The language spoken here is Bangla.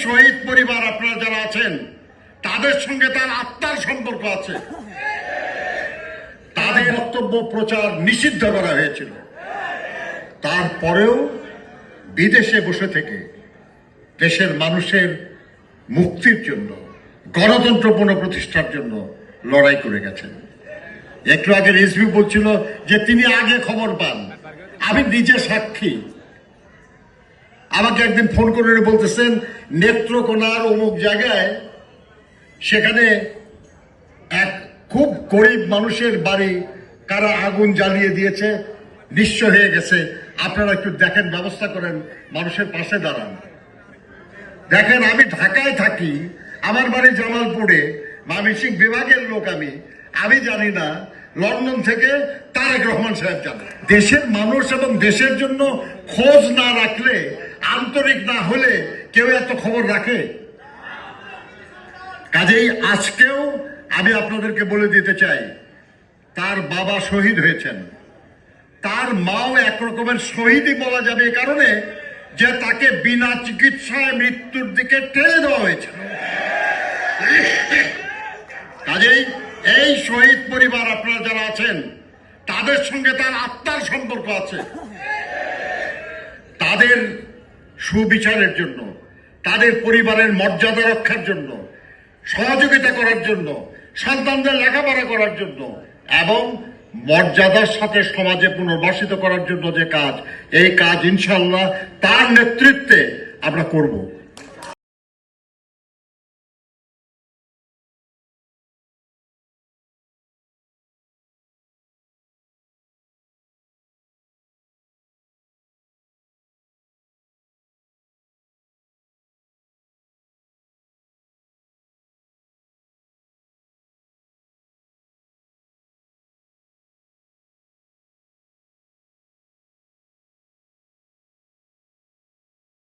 শহীদ পরিবার আপনারা যারা আছেন তাদের সঙ্গে তার আত্মার সম্পর্ক আছে। তাদের বক্তব্য প্রচার নিষিদ্ধ করা হয়েছিল, তারপরেও বিদেশে বসে থেকে দেশের মানুষের মুক্তির জন্য, গণতন্ত্র পুনঃপ্রতিষ্ঠার জন্য লড়াই করে গেছেন। একটু আগে রিজভি বলছিল যে তিনি আগে খবর পান, আমি নিজে সাক্ষী। আমাকে একদিন ফোন করে বলতেছেন নেত্রকোনার অমুক জায়গায় সেখানে এক খুব গরিব মানুষের বাড়ি কারা আগুন জ্বালিয়ে দিয়েছে, নিঃস্ব হয়ে গেছে, আপনারা একটু দেখেন, ব্যবস্থা করেন, মানুষের পাশে দাঁড়ান। দেখেন, আমি ঢাকায় থাকি, আমার বাড়ি জামালপুরে, ময়মনসিংহ বিভাগের লোক, আমি জানি না, লন্ডন থেকে তারেক রহমান সাহেব জানেন। দেশের মানুষ এবং দেশের জন্য খোঁজ না রাখলে, আন্তরিক না হলে কেউ এত খবর রাখে? কাজেই আজকেও আমি আপনাদেরকে বলে দিতে চাই, তার বাবা শহীদ হয়েছেন, তার মাও একরকমের শহীদই বলা যাবে, এই কারণে যে তাকে বিনা চিকিৎসায় মৃত্যুর দিকে ঠেলে দেওয়া হয়েছে। কাজেই এই শহীদ পরিবার আপনারা যারা আছেন তাদের সঙ্গে তার আত্মার সম্পর্ক আছে। তাদের সুবিচারের জন্য, তাদের পরিবারের মর্যাদা রক্ষার জন্য, সহযোগিতা করার জন্য, সন্তানদের লেখাপড়া করার জন্য এবং মর্যাদার সাথে সমাজে পুনর্বাসিত করার জন্য যে কাজ, এই কাজ ইনশাআল্লাহ তার নেতৃত্বে আমরা করব।